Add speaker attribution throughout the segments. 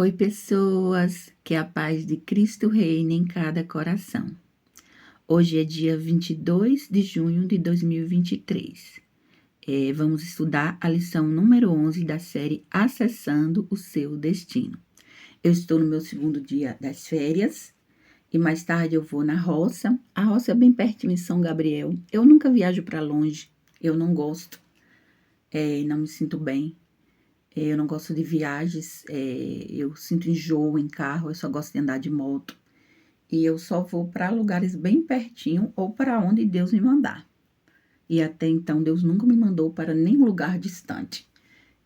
Speaker 1: Oi, pessoas, que a paz de Cristo reine em cada coração. Hoje é dia 22 de junho de 2023. Vamos estudar a lição número 11 da série Acessando o Seu Destino. Eu estou no meu segundo dia das férias e mais tarde eu vou na roça. A roça é bem pertinho em São Gabriel. Eu nunca viajo para longe, eu não gosto, não me sinto bem. Eu não gosto de viagens, eu sinto enjoo em carro, eu só gosto de andar de moto. E eu só vou para lugares bem pertinho ou para onde Deus me mandar. E até então, Deus nunca me mandou para nenhum lugar distante.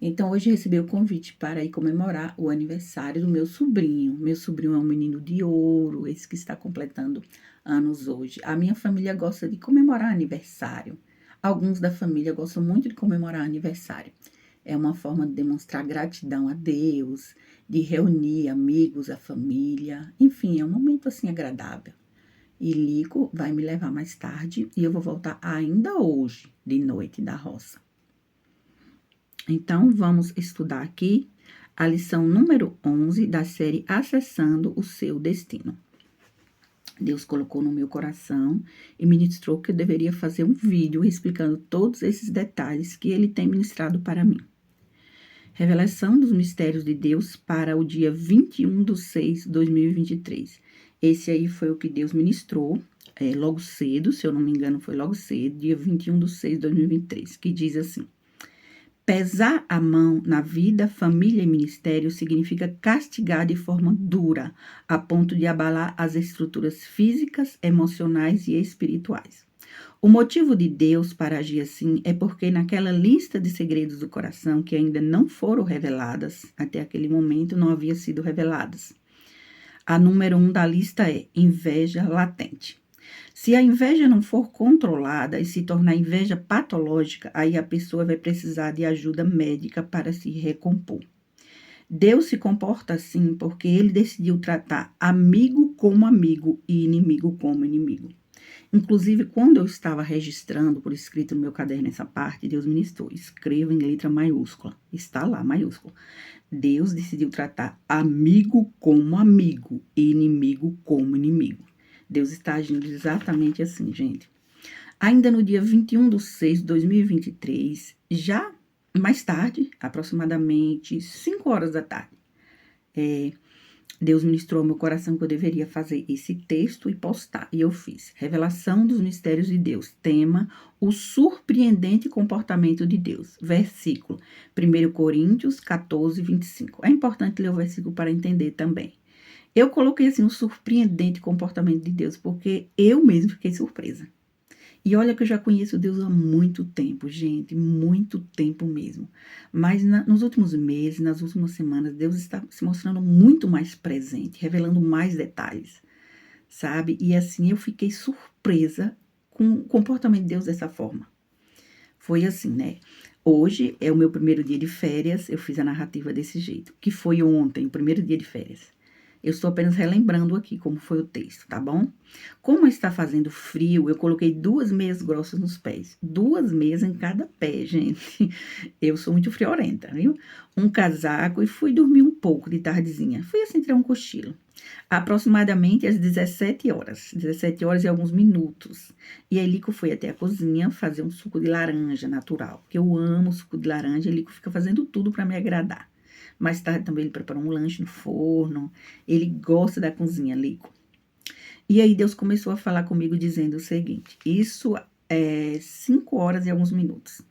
Speaker 1: Então, hoje recebi o convite para ir comemorar o aniversário do meu sobrinho. Meu sobrinho é um menino de ouro, esse que está completando anos hoje. A minha família gosta de comemorar aniversário. Alguns da família gostam muito de comemorar aniversário. É uma forma de demonstrar gratidão a Deus, de reunir amigos, a família. Enfim, é um momento assim agradável. E Lico vai me levar mais tarde e eu vou voltar ainda hoje, de noite, da roça. Então, vamos estudar aqui a lição número 11 da série Acessando o Seu Destino. Deus colocou no meu coração e ministrou que eu deveria fazer um vídeo explicando todos esses detalhes que ele tem ministrado para mim. Revelação dos mistérios de Deus para o dia 21/6/2023. Esse aí foi o que Deus ministrou logo cedo, se eu não me engano, foi logo cedo, dia 21/6/2023, que diz assim: pesar a mão na vida, família e ministério significa castigar de forma dura, a ponto de abalar as estruturas físicas, emocionais e espirituais. O motivo de Deus para agir assim é porque naquela lista de segredos do coração que ainda não foram reveladas, até aquele momento não havia sido reveladas. A número 1 da lista é inveja latente. Se a inveja não for controlada e se tornar inveja patológica, aí a pessoa vai precisar de ajuda médica para se recompor. Deus se comporta assim porque ele decidiu tratar amigo como amigo e inimigo como inimigo. Inclusive, quando eu estava registrando por escrito no meu caderno essa parte, Deus ministrou: escreva em letra maiúscula. Está lá, maiúscula. Deus decidiu tratar amigo como amigo e inimigo como inimigo. Deus está agindo exatamente assim, gente. Ainda no dia 21/6/2023, já mais tarde, aproximadamente 5 horas da tarde, Deus ministrou ao meu coração que eu deveria fazer esse texto e postar. E eu fiz. Revelação dos mistérios de Deus. Tema: o surpreendente comportamento de Deus. Versículo 1 Coríntios 14:25. É importante ler o versículo para entender também. Eu coloquei assim, o surpreendente comportamento de Deus, porque eu mesmo fiquei surpresa. E olha que eu já conheço Deus há muito tempo, gente, muito tempo mesmo. Mas nos últimos meses, nas últimas semanas, Deus está se mostrando muito mais presente, revelando mais detalhes, sabe? E assim, eu fiquei surpresa com o comportamento de Deus dessa forma. Foi assim, né? Hoje é o meu primeiro dia de férias, eu fiz a narrativa desse jeito, que foi ontem, o primeiro dia de férias. Eu estou apenas relembrando aqui como foi o texto, tá bom? Como está fazendo frio, eu coloquei 2 meias grossas nos pés. 2 meias em cada pé, gente. Eu sou muito friorenta, viu? Um casaco e fui dormir um pouco de tardezinha. Fui assim, tirar um cochilo. Aproximadamente às 17 horas. 17 horas e alguns minutos. E aí, Lico foi até a cozinha fazer um suco de laranja natural. Porque eu amo suco de laranja e Lico fica fazendo tudo para me agradar. Mais tarde também ele preparou um lanche no forno. Ele gosta da cozinha, Lico. E aí Deus começou a falar comigo dizendo o seguinte: isso é 5 horas e alguns minutos.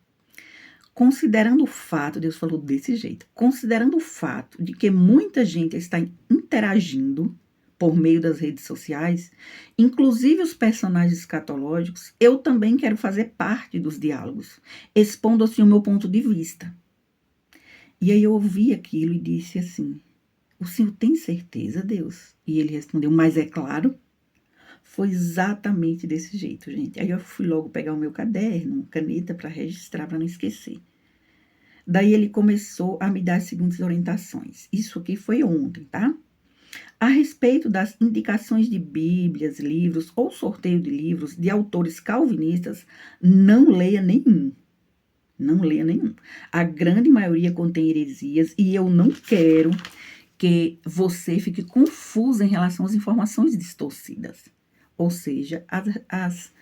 Speaker 1: Considerando o fato, Deus falou desse jeito, considerando o fato de que muita gente está interagindo por meio das redes sociais, inclusive os personagens escatológicos, eu também quero fazer parte dos diálogos, expondo assim o meu ponto de vista. E aí eu ouvi aquilo e disse assim: o senhor tem certeza, Deus? E ele respondeu: mas é claro. Foi exatamente desse jeito, gente. Aí eu fui logo pegar o meu caderno, caneta para registrar, para não esquecer. Daí ele começou a me dar as seguintes orientações. Isso aqui foi ontem, tá? A respeito das indicações de bíblias, livros ou sorteio de livros de autores calvinistas, não leia nenhum. Não leia nenhum. A grande maioria contém heresias e eu não quero que você fique confusa em relação às informações distorcidas. Ou seja, as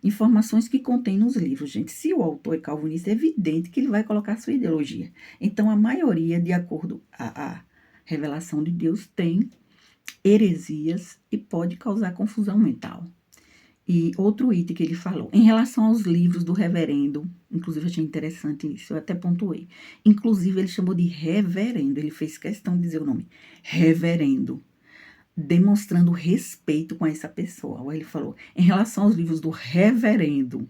Speaker 1: informações que contém nos livros, gente. Se o autor é calvinista, é evidente que ele vai colocar sua ideologia. Então, a maioria, de acordo a revelação de Deus, tem heresias e pode causar confusão mental. E outro item que ele falou, em relação aos livros do reverendo, inclusive achei interessante isso, eu até pontuei. Inclusive, ele chamou de reverendo, ele fez questão de dizer o nome, reverendo, demonstrando respeito com essa pessoa. Aí ele falou, em relação aos livros do reverendo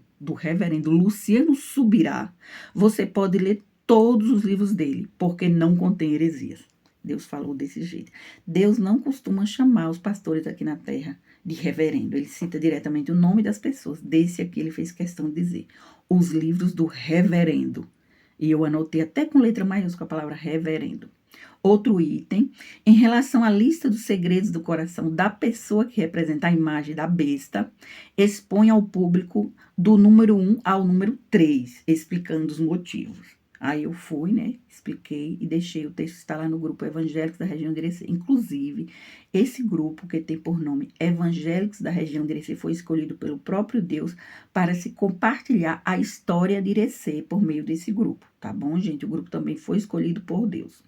Speaker 1: Luciano Subirá, você pode ler todos os livros dele, porque não contém heresias. Deus falou desse jeito. Deus não costuma chamar os pastores aqui na terra de reverendo. Ele cita diretamente o nome das pessoas. Desse aqui ele fez questão de dizer os livros do reverendo. E eu anotei até com letra maiúscula a palavra reverendo. Outro item, em relação à lista dos segredos do coração da pessoa que representa a imagem da besta, expõe ao público do número 1 ao número 3, explicando os motivos. Aí eu fui, né, expliquei e deixei o texto estar lá no grupo Evangélicos da Região de Irecê. Inclusive, esse grupo, que tem por nome Evangélicos da Região de Irecê, foi escolhido pelo próprio Deus para se compartilhar a história de Irecê por meio desse grupo, tá bom, gente? O grupo também foi escolhido por Deus.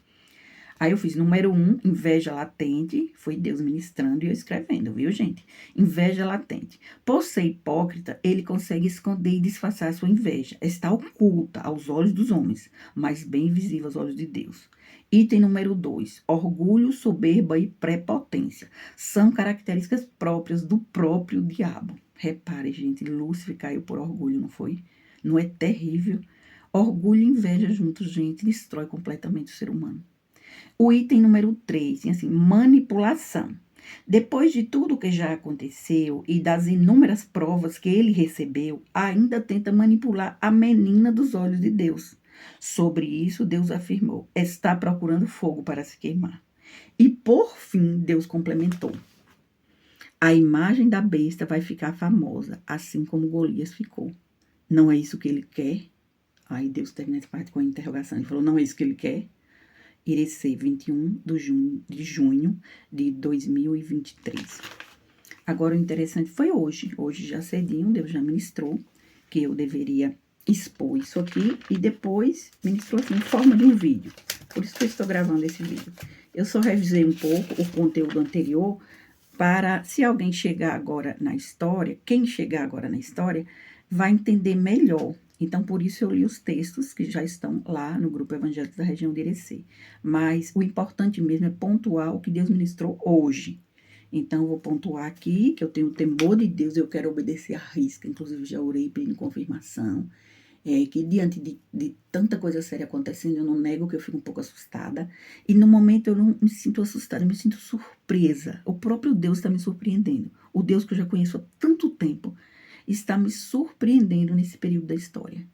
Speaker 1: Aí eu fiz número 1, inveja latente, foi Deus ministrando e eu escrevendo, viu, gente? Inveja latente. Por ser hipócrita, ele consegue esconder e disfarçar a sua inveja. Está oculta aos olhos dos homens, mas bem visível aos olhos de Deus. Item número 2, orgulho, soberba e prepotência. São características próprias do próprio diabo. Repare, gente, Lúcifer caiu por orgulho, não foi? Não é terrível? Orgulho e inveja juntos, gente, destrói completamente o ser humano. O item número 3, assim, manipulação. Depois de tudo que já aconteceu e das inúmeras provas que ele recebeu, ainda tenta manipular a menina dos olhos de Deus. Sobre isso, Deus afirmou: está procurando fogo para se queimar. E por fim, Deus complementou: a imagem da besta vai ficar famosa, assim como Golias ficou. Não é isso que ele quer? Aí Deus termina essa parte com a interrogação. Ele falou: não é isso que ele quer? Irecê, 21 de junho de 2023. Agora, o interessante foi hoje. Hoje, já cedinho, Deus já ministrou que eu deveria expor isso aqui e depois ministrou assim, em forma de um vídeo. Por isso que eu estou gravando esse vídeo. Eu só revisei um pouco o conteúdo anterior para, se alguém chegar agora na história, quem chegar agora na história, vai entender melhor. Então, por isso eu li os textos que já estão lá no grupo Evangélico da Região de Irecê. Mas o importante mesmo é pontuar o que Deus ministrou hoje. Então, eu vou pontuar aqui que eu tenho o temor de Deus, eu quero obedecer à risca. Inclusive, já orei pedindo confirmação. Que diante de tanta coisa séria acontecendo, eu não nego que eu fico um pouco assustada. E no momento eu não me sinto assustada, eu me sinto surpresa. O próprio Deus está me surpreendendo. O Deus que eu já conheço há tanto tempo está me surpreendendo nesse período da história.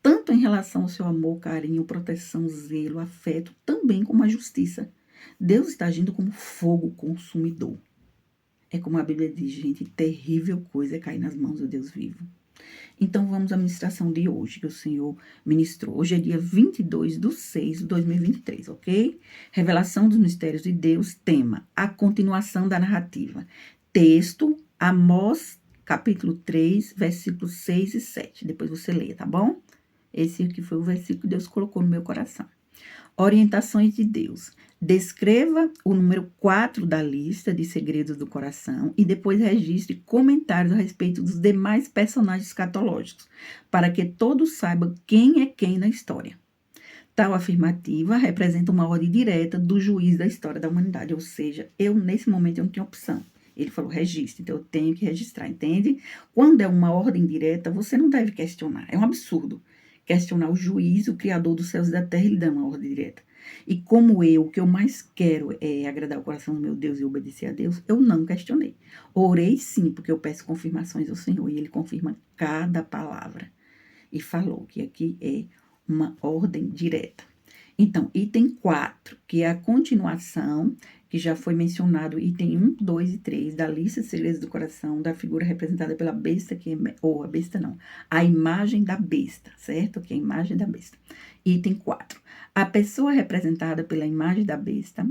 Speaker 1: Tanto em relação ao seu amor, carinho, proteção, zelo, afeto, também como a justiça. Deus está agindo como fogo consumidor. É como a Bíblia diz, gente, terrível coisa é cair nas mãos do Deus vivo. Então, vamos à ministração de hoje, que o Senhor ministrou. Hoje é dia 22/6/2023, ok? Revelação dos mistérios de Deus, tema, a continuação da narrativa. Texto, Amós, capítulo 3, versículos 6 e 7. Depois você leia, tá bom? Esse aqui foi o versículo que Deus colocou no meu coração. Orientações de Deus. Descreva o número 4 da lista de segredos do coração e depois registre comentários a respeito dos demais personagens escatológicos, para que todos saibam quem é quem na história. Tal afirmativa representa uma ordem direta do juiz da história da humanidade, ou seja, nesse momento eu não tinha opção. Ele falou, registre, então eu tenho que registrar, entende? Quando é uma ordem direta, você não deve questionar, é um absurdo. Questionar o juiz, o criador dos céus e da terra, ele dá uma ordem direta. E como o que eu mais quero é agradar o coração do meu Deus e obedecer a Deus, eu não questionei. Orei sim, porque eu peço confirmações ao Senhor e Ele confirma cada palavra. E falou que aqui é uma ordem direta. Então, item 4, que é a continuação, que já foi mencionado, item 1, 2 e 3 da lista de segredos do coração, da figura representada pela besta, ou a besta não, a imagem da besta, certo? Que é a imagem da besta. Item 4, a pessoa representada pela imagem da besta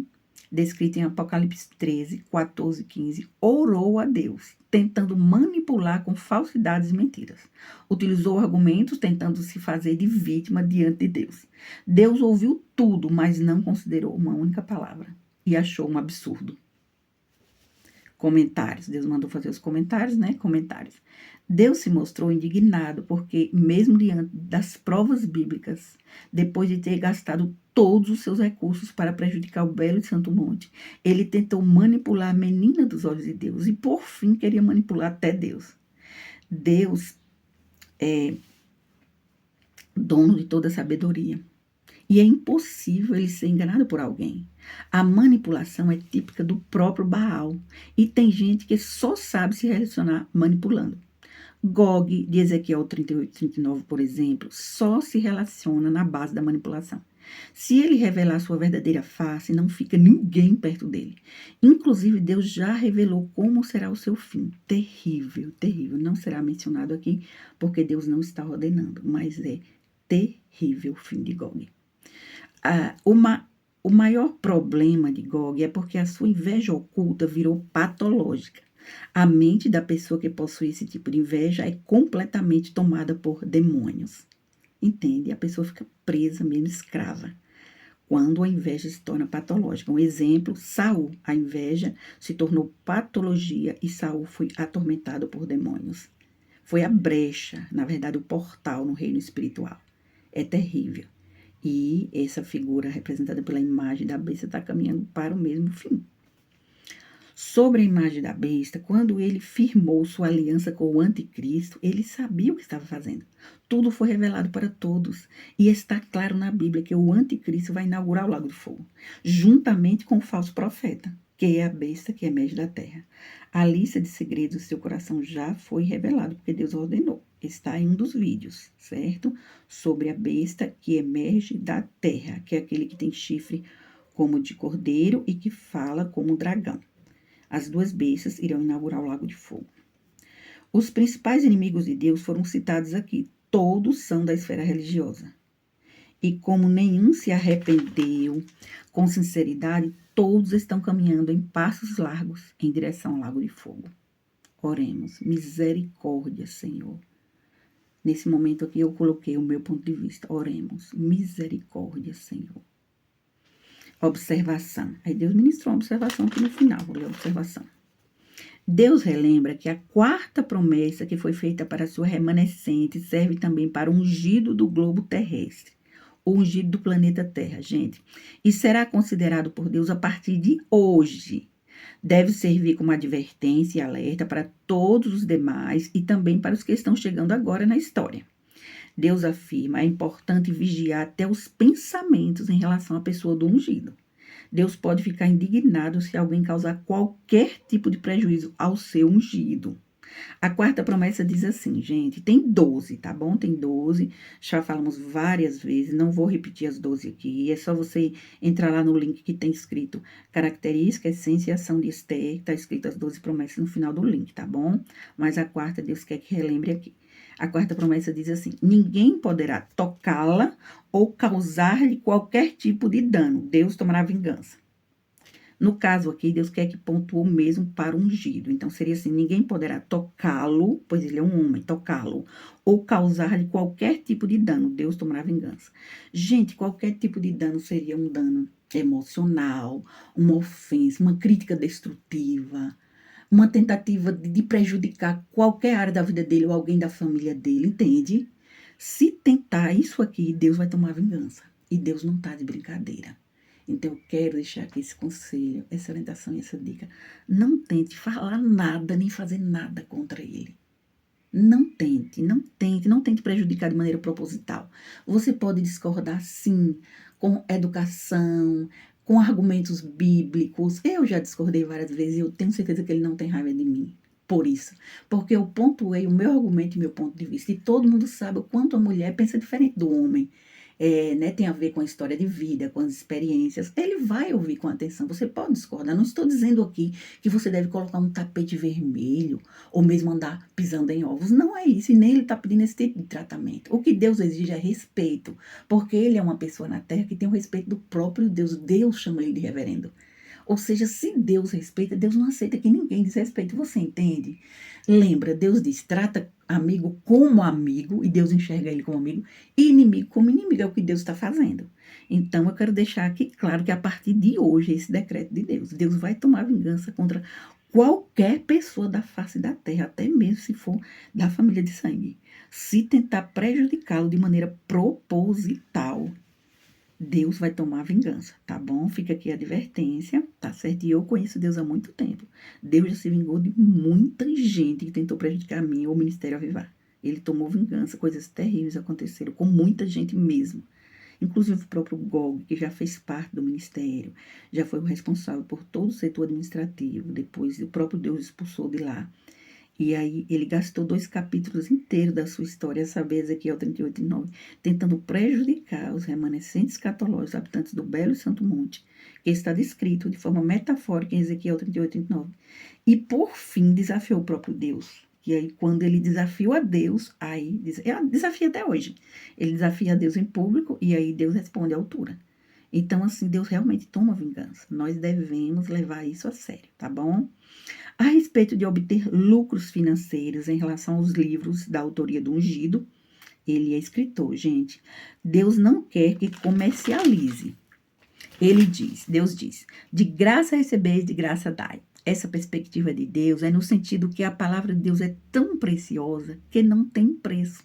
Speaker 1: descrito em Apocalipse 13, 14, 15, orou a Deus, tentando manipular com falsidades e mentiras. Utilizou argumentos tentando se fazer de vítima diante de Deus. Deus ouviu tudo, mas não considerou uma única palavra e achou um absurdo. Comentários. Deus mandou fazer os comentários, né? Comentários. Deus se mostrou indignado porque, mesmo diante das provas bíblicas, depois de ter gastado todos os seus recursos para prejudicar o belo e santo monte, ele tentou manipular a menina dos olhos de Deus e, por fim, queria manipular até Deus. Deus é dono de toda sabedoria. E é impossível ele ser enganado por alguém. A manipulação é típica do próprio Baal. E tem gente que só sabe se relacionar manipulando. Gog, de Ezequiel 38, 39, por exemplo, só se relaciona na base da manipulação. Se ele revelar sua verdadeira face, não fica ninguém perto dele. Inclusive, Deus já revelou como será o seu fim. Terrível, terrível. Não será mencionado aqui, porque Deus não está ordenando, mas é terrível o fim de Gog. O maior problema de Gog é porque a sua inveja oculta virou patológica. A mente da pessoa que possui esse tipo de inveja é completamente tomada por demônios. Entende? A pessoa fica presa, mesmo escrava, quando a inveja se torna patológica. Um exemplo, Saul. A inveja se tornou patologia e Saul foi atormentado por demônios. Foi a brecha, na verdade, o portal no reino espiritual. É terrível. E essa figura representada pela imagem da besta está caminhando para o mesmo fim. Sobre a imagem da besta, quando ele firmou sua aliança com o anticristo, ele sabia o que estava fazendo. Tudo foi revelado para todos. E está claro na Bíblia que o anticristo vai inaugurar o lago de fogo, juntamente com o falso profeta, que é a besta que emerge da terra. A lista de segredos do seu coração já foi revelada, porque Deus ordenou. Está em um dos vídeos, certo? Sobre a besta que emerge da terra, que é aquele que tem chifre como de cordeiro e que fala como dragão. As duas bestas irão inaugurar o lago de fogo. Os principais inimigos de Deus foram citados aqui. Todos são da esfera religiosa. E como nenhum se arrependeu com sinceridade, todos estão caminhando em passos largos em direção ao lago de fogo. Oremos. Misericórdia, Senhor. Nesse momento aqui eu coloquei o meu ponto de vista. Oremos. Misericórdia, Senhor. Observação. Aí Deus ministrou uma observação aqui no final. Vou ler a observação. Deus relembra que a quarta promessa que foi feita para a sua remanescente serve também para o ungido do globo terrestre. O ungido do planeta Terra, gente. E será considerado por Deus a partir de hoje. Deve servir como advertência e alerta para todos os demais e também para os que estão chegando agora na história. Deus afirma, é importante vigiar até os pensamentos em relação à pessoa do ungido. Deus pode ficar indignado se alguém causar qualquer tipo de prejuízo ao seu ungido. A quarta promessa diz assim, gente, tem 12, tá bom? Tem 12, já falamos várias vezes, não vou repetir as 12 aqui, é só você entrar lá no link que tem escrito característica, essência e ação de Esther, tá escrito as 12 promessas no final do link, tá bom? Mas a quarta, Deus quer que relembre aqui. A quarta promessa diz assim, ninguém poderá tocá-la ou causar-lhe qualquer tipo de dano, Deus tomará vingança. No caso aqui, Deus quer que pontuou mesmo para o ungido. Então, seria assim, ninguém poderá tocá-lo, pois ele é um homem, tocá-lo, ou causar-lhe qualquer tipo de dano. Deus tomará vingança. Gente, qualquer tipo de dano seria um dano emocional, uma ofensa, uma crítica destrutiva, uma tentativa de prejudicar qualquer área da vida dele ou alguém da família dele, entende? Se tentar isso aqui, Deus vai tomar vingança. E Deus não está de brincadeira. Então, eu quero deixar aqui esse conselho, essa orientação e essa dica. Não tente falar nada, nem fazer nada contra ele. Não tente prejudicar de maneira proposital. Você pode discordar, sim, com educação, com argumentos bíblicos. Eu já discordei várias vezes e eu tenho certeza que ele não tem raiva de mim. Por isso. Porque eu pontuei o meu argumento e meu ponto de vista. E todo mundo sabe o quanto a mulher pensa diferente do homem. Né, tem a ver com a história de vida, com as experiências, ele vai ouvir com atenção, você pode discordar, não estou dizendo aqui que você deve colocar um tapete vermelho, ou mesmo andar pisando em ovos, não é isso, e nem ele está pedindo esse tipo de tratamento. O que Deus exige é respeito, porque ele é uma pessoa na terra que tem o respeito do próprio Deus, Deus chama ele de reverendo. Ou seja, se Deus respeita, Deus não aceita que ninguém desrespeite. Você entende? Lembra, Deus diz, trata amigo como amigo, e Deus enxerga ele como amigo, e inimigo como inimigo, é o que Deus está fazendo. Então, eu quero deixar aqui claro que a partir de hoje, esse decreto de Deus, Deus vai tomar vingança contra qualquer pessoa da face da terra, até mesmo se for da família de sangue. Se tentar prejudicá-lo de maneira proposital, Deus vai tomar vingança, tá bom? Fica aqui a advertência, tá certo? E eu conheço Deus há muito tempo. Deus já se vingou de muita gente que tentou prejudicar a mim ou o Ministério Avivar. Ele tomou vingança, coisas terríveis aconteceram com muita gente mesmo. Inclusive o próprio Gog, que já fez parte do ministério, já foi o responsável por todo o setor administrativo. Depois o próprio Deus expulsou de lá. E aí ele gastou 2 capítulos inteiros da sua história, a saber, Ezequiel 38 e 9, tentando prejudicar os remanescentes escatológicos, habitantes do belo e santo monte, que está descrito de forma metafórica em Ezequiel 38 e 9. E, por fim, desafiou o próprio Deus. E aí, quando ele desafiou a Deus, aí desafia até hoje. Ele desafia a Deus em público e aí Deus responde à altura. Então, assim, Deus realmente toma vingança. Nós devemos levar isso a sério, tá bom? A respeito de obter lucros financeiros em relação aos livros da autoria do ungido, ele é escritor, gente. Deus não quer que comercialize. Deus diz, de graça recebeis, de graça dai. Essa perspectiva de Deus é no sentido que a palavra de Deus é tão preciosa que não tem preço.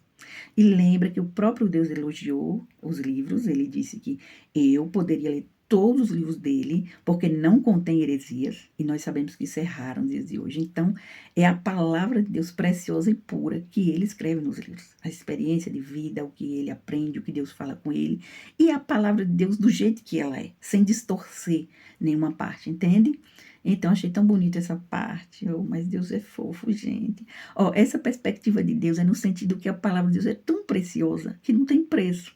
Speaker 1: E lembra que o próprio Deus elogiou os livros, ele disse que eu poderia ler todos os livros dele, porque não contém heresias, e nós sabemos que isso é raro nos dias de hoje. Então, é a palavra de Deus preciosa e pura que ele escreve nos livros. A experiência de vida, o que ele aprende, o que Deus fala com ele, e a palavra de Deus do jeito que ela é, sem distorcer nenhuma parte, entende? Então, achei tão bonita essa parte. Oh, mas Deus é fofo, gente. Oh, essa perspectiva de Deus é no sentido que a palavra de Deus é tão preciosa que não tem preço.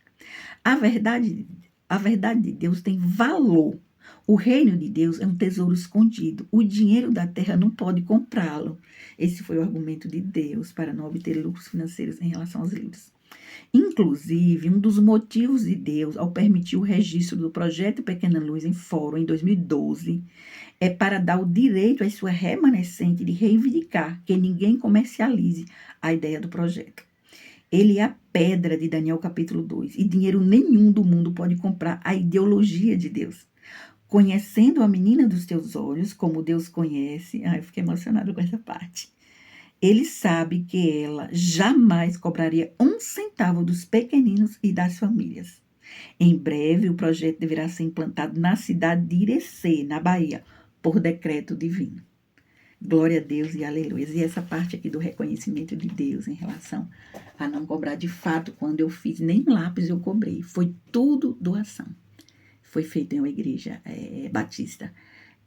Speaker 1: A verdade de Deus tem valor. O reino de Deus é um tesouro escondido. O dinheiro da terra não pode comprá-lo. Esse foi o argumento de Deus para não obter lucros financeiros em relação aos livros. Inclusive, um dos motivos de Deus ao permitir o registro do projeto Pequena Luz em fórum em 2012 é para dar o direito à sua remanescente de reivindicar que ninguém comercialize a ideia do projeto. Ele é a pedra de Daniel capítulo 2, e dinheiro nenhum do mundo pode comprar a ideologia de Deus. Conhecendo a menina dos teus olhos, como Deus conhece, eu fiquei emocionada com essa parte. Ele sabe que ela jamais cobraria 1 centavo dos pequeninos e das famílias. Em breve, o projeto deverá ser implantado na cidade de Irecê, na Bahia, por decreto divino. Glória a Deus e aleluia. E essa parte aqui do reconhecimento de Deus em relação a não cobrar, de fato, quando eu fiz, nem lápis eu cobrei. Foi tudo doação. Foi feito em uma igreja batista.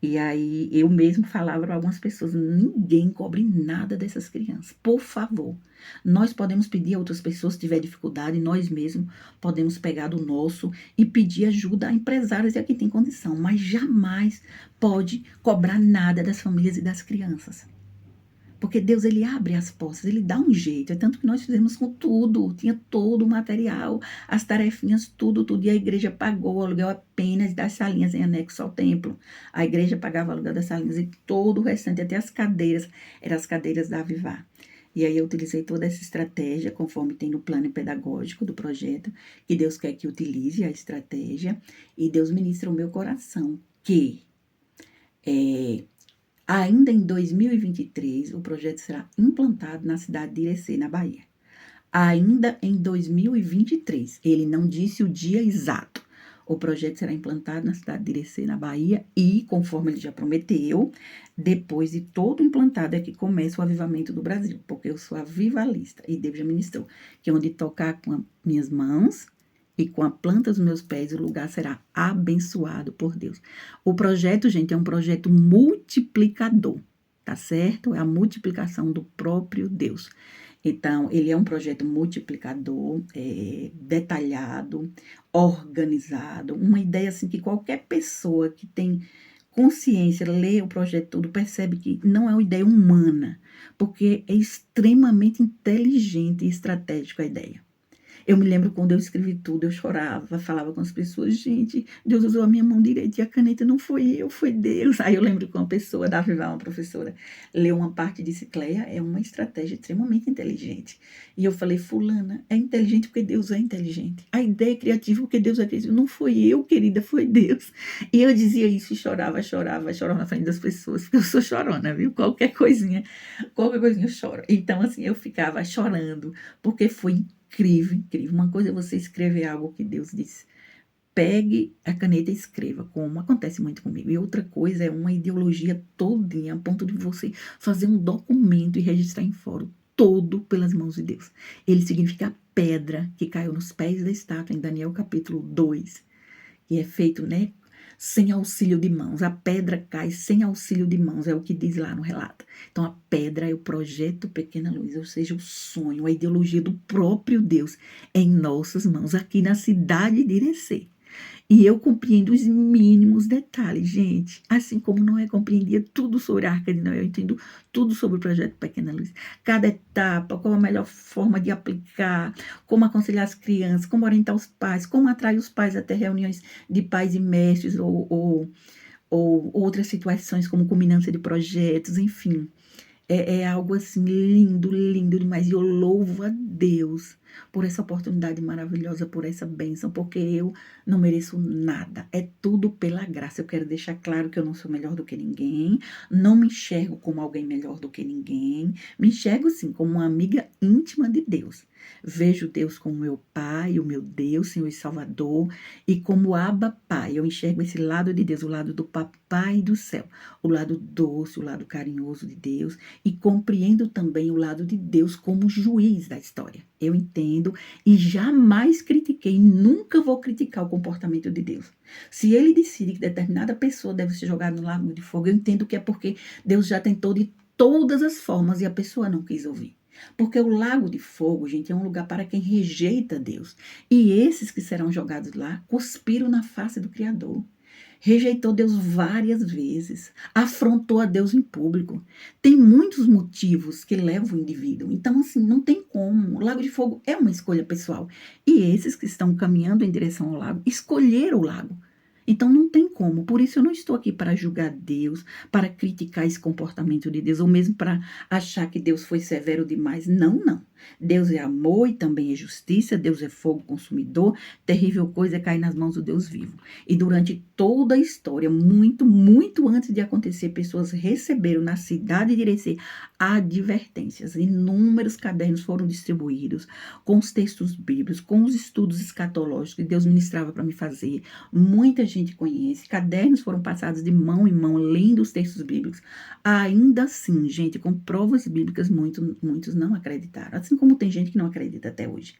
Speaker 1: E aí eu mesmo falava para algumas pessoas, ninguém cobre nada dessas crianças, por favor. Nós podemos pedir a outras pessoas, se tiver dificuldade, nós mesmos podemos pegar do nosso e pedir ajuda a empresários e a quem tem condição, mas jamais pode cobrar nada das famílias e das crianças. Porque Deus, ele abre as portas, ele dá um jeito. É tanto que nós fizemos com tudo, tinha todo o material, as tarefinhas, tudo. E a igreja pagou o aluguel apenas das salinhas em anexo ao templo. A igreja pagava o aluguel das salinhas e todo o restante, até as cadeiras, eram as cadeiras da Avivar. E aí eu utilizei toda essa estratégia, conforme tem no plano pedagógico do projeto, que Deus quer que utilize a estratégia. E Deus ministra o meu coração que ainda em 2023, o projeto será implantado na cidade de Irecê, na Bahia. Ainda em 2023, ele não disse o dia exato. O projeto será implantado na cidade de Irecê, na Bahia, e, conforme ele já prometeu, depois de todo implantado é que começa o avivamento do Brasil, porque eu sou avivalista, e Deus já ministrou, que onde tocar com as minhas mãos e com a planta dos meus pés, o lugar será abençoado por Deus. O projeto, gente, é um projeto multiplicador, tá certo? É a multiplicação do próprio Deus. Então, ele é um projeto multiplicador, detalhado, organizado, uma ideia assim que qualquer pessoa que tem consciência, lê o projeto todo, percebe que não é uma ideia humana, porque é extremamente inteligente e estratégica a ideia. Eu me lembro quando eu escrevi tudo, eu chorava, falava com as pessoas, gente, Deus usou a minha mão direita e a caneta não foi eu, foi Deus. Aí eu lembro que uma pessoa, da Vivar, uma professora, leu uma parte e disse, Cleia, é uma estratégia extremamente inteligente. E eu falei, fulana, é inteligente porque Deus é inteligente. A ideia é criativa porque Deus é criativo. Não foi eu, querida, foi Deus. E eu dizia isso e chorava, chorava, chorava na frente das pessoas, porque eu sou chorona, viu? Qualquer coisinha eu choro. Então, assim, eu ficava chorando, porque foi incrível, incrível. Uma coisa é você escrever algo que Deus disse. Pegue a caneta e escreva, como acontece muito comigo. E outra coisa é uma ideologia todinha, a ponto de você fazer um documento e registrar em fórum, todo pelas mãos de Deus. Ele significa a pedra que caiu nos pés da estátua, em Daniel capítulo 2, que é feito, né, sem auxílio de mãos. A pedra cai sem auxílio de mãos, é o que diz lá no relato. Então, a pedra é o projeto Pequena Luz, ou seja, o sonho, a ideologia do próprio Deus em nossas mãos, aqui na cidade de Irecê. E eu compreendo os mínimos detalhes, gente. Assim como Noé compreendia tudo sobre a Arca de Noé, eu entendo tudo sobre o projeto Pequena Luz. Cada etapa, qual a melhor forma de aplicar, como aconselhar as crianças, como orientar os pais, como atrair os pais até reuniões de pais e mestres ou outras situações como culminância de projetos, enfim. É algo assim lindo, lindo demais. E eu louvo a Deus por essa oportunidade maravilhosa, por essa bênção, porque eu não mereço nada. É tudo pela graça. Eu quero deixar claro que eu não sou melhor do que ninguém, não me enxergo como alguém melhor do que ninguém, me enxergo sim como uma amiga íntima de Deus. Vejo Deus como meu Pai, o meu Deus, Senhor e Salvador, e como Abba Pai. Eu enxergo esse lado de Deus, o lado do Papai do céu, o lado doce, o lado carinhoso de Deus, e compreendo também o lado de Deus como juiz da história. Eu entendo e jamais critiquei, nunca vou criticar o comportamento de Deus. Se ele decide que determinada pessoa deve ser jogada no lago de fogo, eu entendo que é porque Deus já tentou de todas as formas e a pessoa não quis ouvir. Porque o lago de fogo, gente, é um lugar para quem rejeita Deus. E esses que serão jogados lá cuspiram na face do Criador. Rejeitou Deus várias vezes, afrontou a Deus em público. Tem muitos motivos que levam o indivíduo. Então, assim, não tem como. O lago de fogo é uma escolha pessoal. E esses que estão caminhando em direção ao lago, escolheram o lago. Então, não tem como. Por isso, eu não estou aqui para julgar Deus, para criticar esse comportamento de Deus, ou mesmo para achar que Deus foi severo demais. Não, não. Deus é amor e também é justiça. Deus é fogo consumidor. Terrível coisa é cair nas mãos do Deus vivo. E durante toda a história, muito, muito antes de acontecer, pessoas receberam na cidade de Irecê advertências. Inúmeros cadernos foram distribuídos com os textos bíblicos, com os estudos escatológicos que Deus ministrava para me fazer. Muita gente conhece. Cadernos foram passados de mão em mão, lendo os textos bíblicos. Ainda assim, gente, com provas bíblicas, muitos não acreditaram. Assim como tem gente que não acredita até hoje.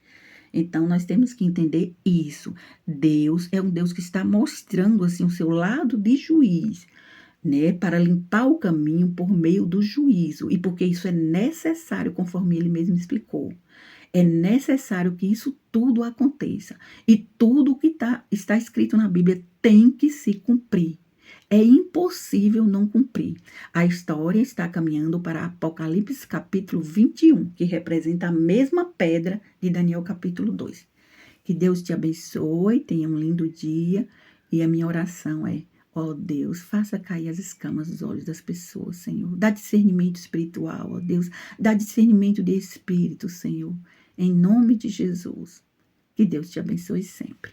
Speaker 1: Então, nós temos que entender isso. Deus é um Deus que está mostrando, assim, o seu lado de juiz, né? Para limpar o caminho por meio do juízo. E porque isso é necessário, conforme ele mesmo explicou. É necessário que isso tudo aconteça. E tudo que está escrito na Bíblia tem que se cumprir. É impossível não cumprir. A história está caminhando para Apocalipse capítulo 21, que representa a mesma pedra de Daniel capítulo 2. Que Deus te abençoe, tenha um lindo dia. E a minha oração é, ó Deus, faça cair as escamas dos olhos das pessoas, Senhor. Dá discernimento espiritual, ó Deus. Dá discernimento de espírito, Senhor. Em nome de Jesus. Que Deus te abençoe sempre.